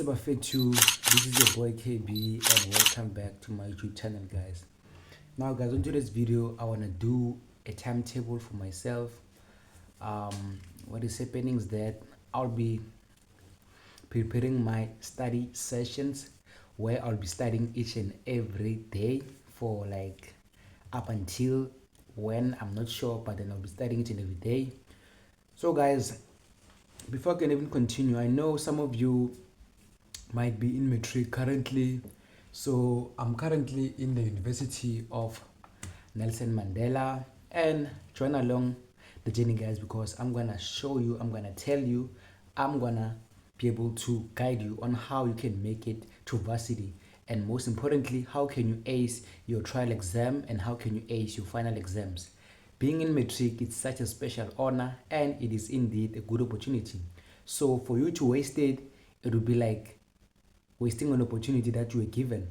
Sebafethu, this is your boy KB and welcome back to my YouTube channel, guys. Now guys, on today's video I want to do a timetable for myself. What is happening is that I'll be preparing my study sessions where I'll be studying each and every day for like up until when I'm not sure, but then I'll be studying each and every day. So guys, before I can even continue, I know some of you might be in matric currently. So I'm currently in the University of Nelson Mandela, and join along the journey, guys, because I'm gonna show you, I'm gonna tell you, I'm gonna be able to guide you on how you can make it to varsity, and most importantly, how can you ace your trial exam and how can you ace your final exams. Being in matric, it's such a special honor and it is indeed a good opportunity. So for you to waste it, it would be like wasting an opportunity that you were given.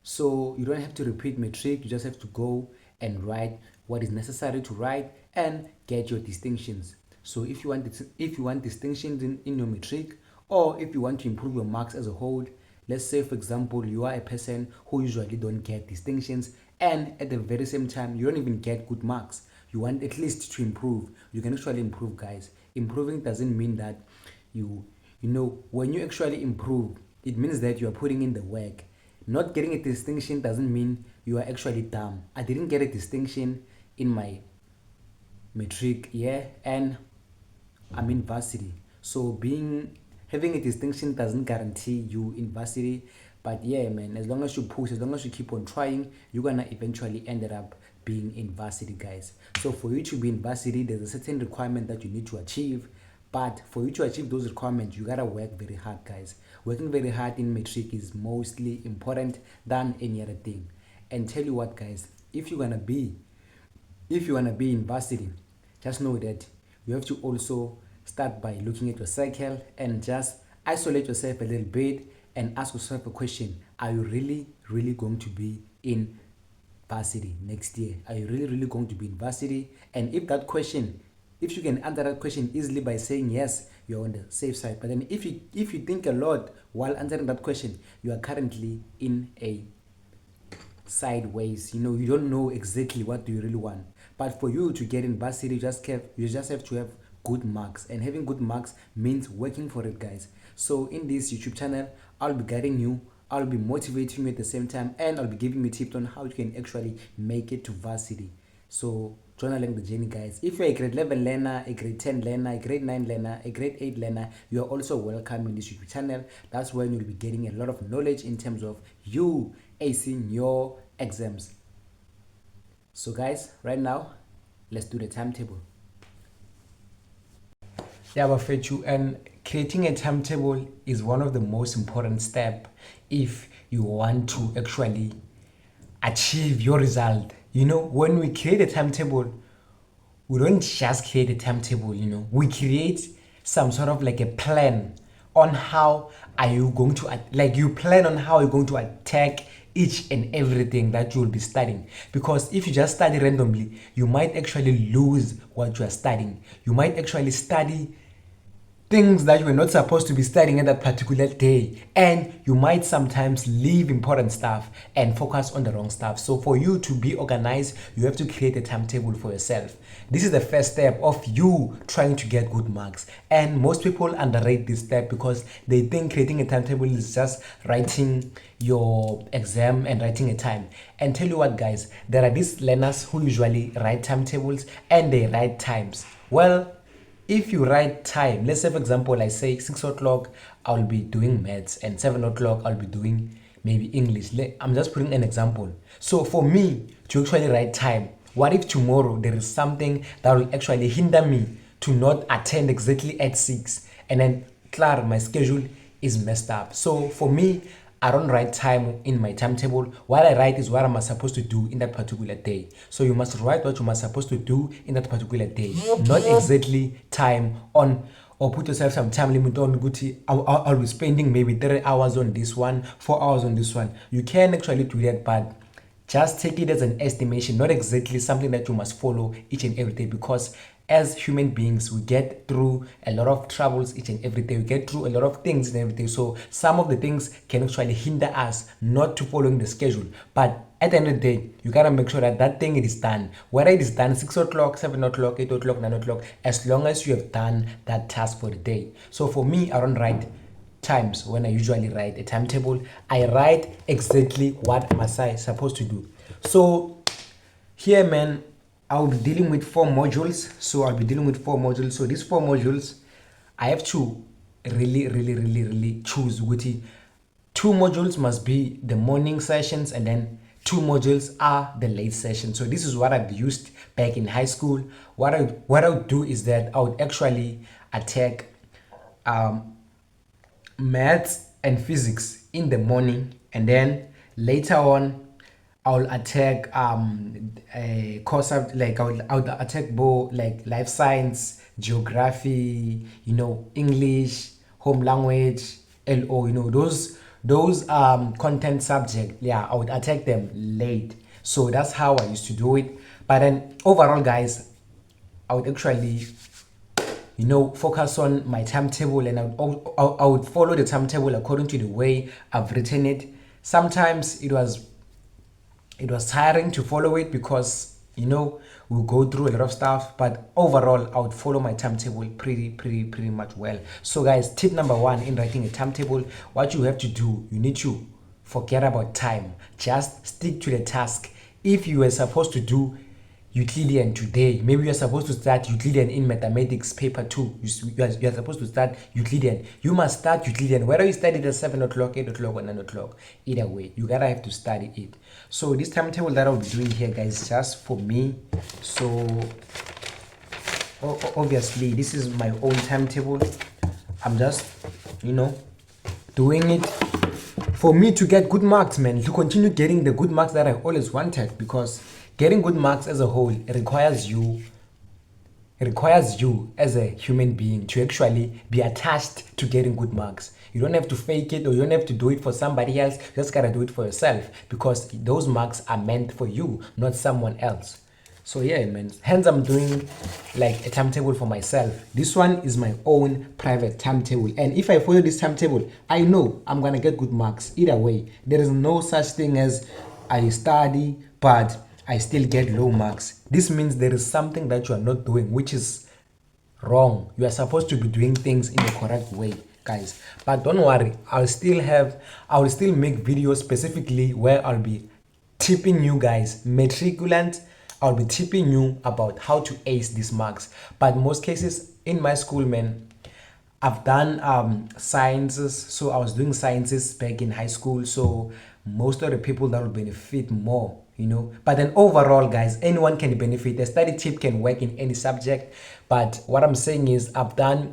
So you don't have to repeat matric, you just have to go and write what is necessary to write and get your distinctions. So if you want distinctions in your matric, or if you want to improve your marks as a whole, let's say for example you are a person who usually don't get distinctions and at the very same time you don't even get good marks, you want at least to improve, you can actually improve, guys. Improving doesn't mean that you know, when you actually improve, it means that you are putting in the work. Not getting a distinction doesn't mean you are actually dumb. I didn't get a distinction in my matric, yeah, and I'm in varsity. So having a distinction doesn't guarantee you in varsity. But yeah, man, as long as you push, as long as you keep on trying, you're gonna eventually end up being in varsity, guys. So for you to be in varsity, there's a certain requirement that you need to achieve. But for you to achieve those requirements, you gotta work very hard, guys. Working very hard in matric is mostly important than any other thing. And tell you what, guys, if you wanna be in varsity, just know that you have to also start by looking at your cycle and just isolate yourself a little bit and ask yourself a question: are you really going to be in varsity next year? Are you really going to be in varsity? And if you can answer that question easily by saying yes, you're on the safe side. But then if you think a lot while answering that question, you are currently in a sideways. You don't know exactly what do you really want. But for you to get in varsity, you just have to have good marks, and having good marks means working for it, guys. So in this YouTube channel, I'll be guiding you, I'll be motivating you at the same time, and I'll be giving you tips on how you can actually make it to varsity. So join along the journey, guys. If you're a grade 11 learner, a grade 10 learner, a grade 9 learner, a grade 8 learner, you are also welcome in this YouTube channel. That's when you'll be getting a lot of knowledge in terms of you acing your exams. So guys, right now, let's do the timetable. Yeah, Bafethu, and creating a timetable is one of the most important steps if you want to actually achieve your result. When we create a timetable, we don't just create a timetable, we create some sort of like a plan on how are you going to, you plan on how you're going to attack each and everything that you will be studying. Because if you just study randomly, you might actually lose what you are studying. You might actually study things that you were not supposed to be studying at that particular day, and you might sometimes leave important stuff and focus on the wrong stuff. So for you to be organized, you have to create a timetable for yourself. This is the first step of you trying to get good marks, and most people underrate this step because they think creating a timetable is just writing your exam and writing a time. And tell you what, guys, there are these learners who usually write timetables and they write times. Well, if you write time, let's say for example I say 6 o'clock I'll be doing maths and 7 o'clock I'll be doing maybe English. I'm just putting an example. So for me to actually write time, what if tomorrow there is something that will actually hinder me to not attend exactly at 6, and then my schedule is messed up? So for me, I don't write time in my timetable. What I write is what I'm supposed to do in that particular day. So you must write what you are supposed to do in that particular day, not exactly time on, or put yourself some time limit on. I'll be spending maybe 3 hours on this one, 4 hours on this one. You can actually do that, but just take it as an estimation, not exactly something that you must follow each and every day, because as human beings, we get through a lot of troubles each and every day. We get through a lot of things and everything. So some of the things can actually hinder us not to following the schedule. But at the end of the day, you gotta make sure that that thing it is done. Whether it is done 6 o'clock, 7 o'clock, 8 o'clock, 9 o'clock, as long as you have done that task for the day. So for me, I don't write times when I usually write a timetable. I write exactly what must I supposed to do. So here, man, I'll be dealing with 4 modules. So these 4 modules, I have to really choose which 2 modules must be the morning sessions, and then 2 modules are the late sessions. So this is what I've used back in high school. What I would do is that I would actually attack maths and physics in the morning, and then later on I'll attack a course of like I would attack both like life science, geography, English, home language, LO, those content subject. Yeah, I would attack them late. So that's how I used to do it. But then overall, guys, I would actually focus on my timetable, and I would follow the timetable according to the way I've written it. Sometimes it was tiring to follow it because we'll go through a lot of stuff, but overall I would follow my timetable pretty much well. So guys, tip number 1 in writing a timetable, what you have to do, you need to forget about time. Just stick to the task. If you were supposed to do Euclidean today, maybe you're supposed to start Euclidean in mathematics paper 2. You're supposed to start Euclidean. You must start Euclidean, whether you study it at 7 o'clock, 8 o'clock, or 9 o'clock. Either way, you gotta have to study it. So this timetable that I'll be doing here, guys, just for me. So obviously this is my own timetable. I'm just doing it for me to get good marks, man, to continue getting the good marks that I always wanted, because getting good marks as a whole requires you as a human being to actually be attached to getting good marks. You don't have to fake it, or you don't have to do it for somebody else. You just gotta do it for yourself, because those marks are meant for you, not someone else. So yeah, man, hence I'm doing like a timetable for myself. This one is my own private timetable, and if I follow this timetable, I know I'm gonna get good marks either way. There is no such thing as I study but I still get low marks. This means there is something that you are not doing which is wrong. You are supposed to be doing things in the correct way, guys. But don't worry, I will still make videos specifically where I'll be tipping you guys, matriculant. I'll be tipping you about how to ace these marks. But in most cases in my school, man, I've done sciences. So I was doing sciences back in high school. So most of the people that will benefit more, But then overall, guys, anyone can benefit. A study tip can work in any subject. But what I'm saying is I've done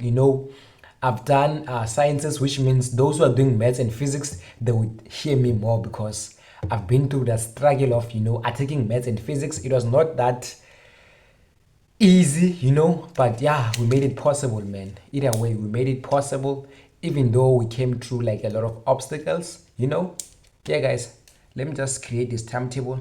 sciences, which means those who are doing maths and physics, they would hear me more, because I've been through the struggle of attacking maths and physics. It was not that easy, but yeah, we made it possible, man. Either way, we made it possible, even though we came through like a lot of obstacles. Yeah, guys, let me just create this timetable.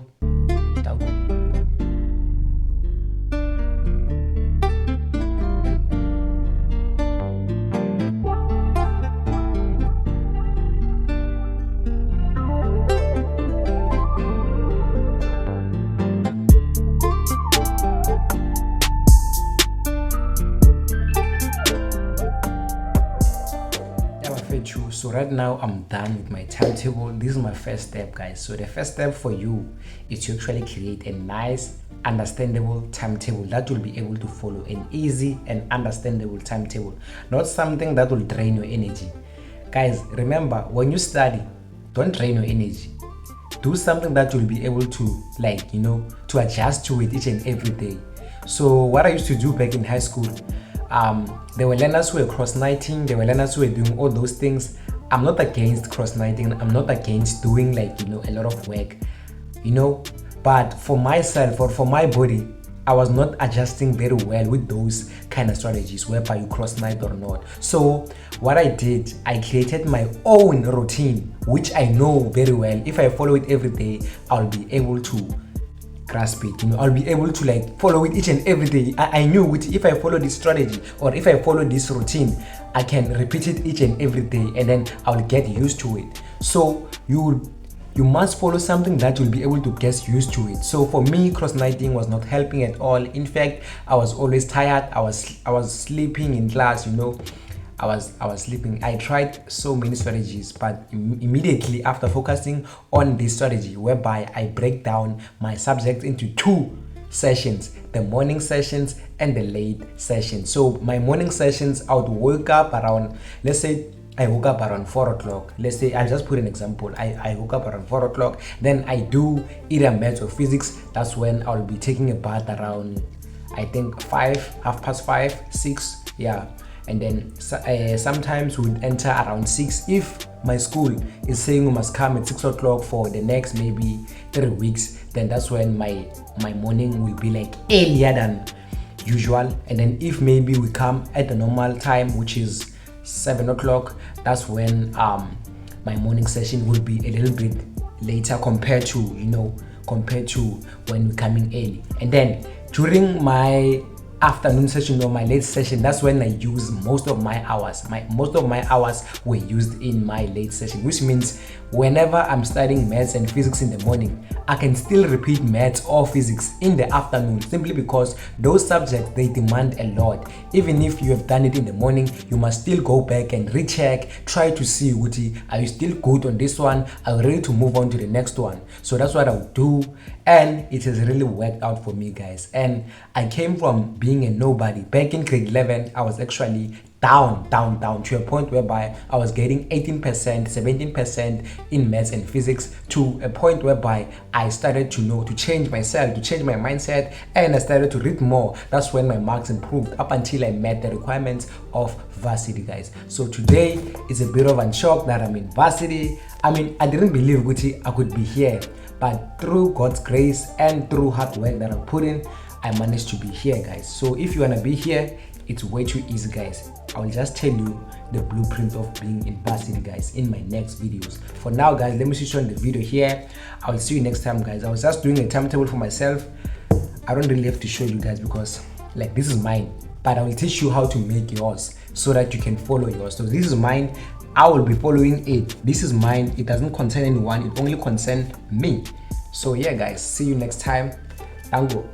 So right now I'm done with my timetable. This is my first step, guys. So the first step for you is to actually create a nice, understandable timetable that you'll be able to follow. An easy and understandable timetable, not something that will drain your energy. Guys, remember, when you study, don't drain your energy. Do something that you'll be able to to adjust to it each and every day. So what I used to do back in high school, there were learners who were cross-nighting, there were learners who were doing all those things. I'm not against cross-nighting, I'm not against doing a lot of work, but for myself or for my body, I was not adjusting very well with those kind of strategies, whereby you cross-night or not. So what I did, I created my own routine, which I know very well. If I follow it every day, I'll be able to grasp it. I'll be able to like follow it each and every day. I knew if I follow this strategy or if I follow this routine, I can repeat it each and every day, and then I'll get used to it. So you must follow something that you'll be able to get used to it. So for me, cross-nighting was not helping at all. In fact, I was always tired. I was sleeping in class, I was sleeping. I tried so many strategies, but immediately after focusing on this strategy, whereby I break down my subjects into 2 sessions, the morning sessions and the late sessions. So my morning sessions, I would wake up around, let's say I woke up around 4 o'clock. Let's say, I'll just put an example. I woke up around 4 o'clock. Then I do either maths or physics. That's when I'll be taking a bath around, I think 5:30, 6. Yeah. And then sometimes we'll enter around 6 if my school is saying we must come at 6 o'clock for the next maybe 3 weeks. Then that's when my morning will be like earlier than usual. And then if maybe we come at the normal time, which is 7 o'clock, that's when my morning session will be a little bit later compared to when we're coming early. And then during my afternoon session or my late session, that's when I use most of my hours. Most of my hours were used in my late session, which means whenever I'm studying maths and physics in the morning, I can still repeat maths or physics in the afternoon, simply because those subjects, they demand a lot. Even if you have done it in the morning, you must still go back and recheck, try to see, are you still good on this one? Are you ready to move on to the next one? So that's what I would do, and it has really worked out for me, guys. And I came from being a nobody. Back in grade 11, I was actually down to a point whereby I was getting 18%, 17% in maths and physics, to a point whereby I started to change myself, to change my mindset, and I started to read more. That's when my marks improved up until I met the requirements of varsity, guys. So today it's a bit of a shock that I'm in varsity. I didn't believe I could be here, but through God's grace and through hard work that I put in, I managed to be here, guys. So if you wanna be here, it's way too easy, guys. I will just tell you the blueprint of being in varsity, guys, in my next videos. For now, guys, let me switch on the video here. I will see you next time, guys. I was just doing a timetable for myself. I don't really have to show you guys because like this is mine, but I will teach you how to make yours so that you can follow yours. So this is mine, I will be following it. This is mine, it doesn't concern anyone, it only concerns me. So yeah, guys, see you next time. Tango.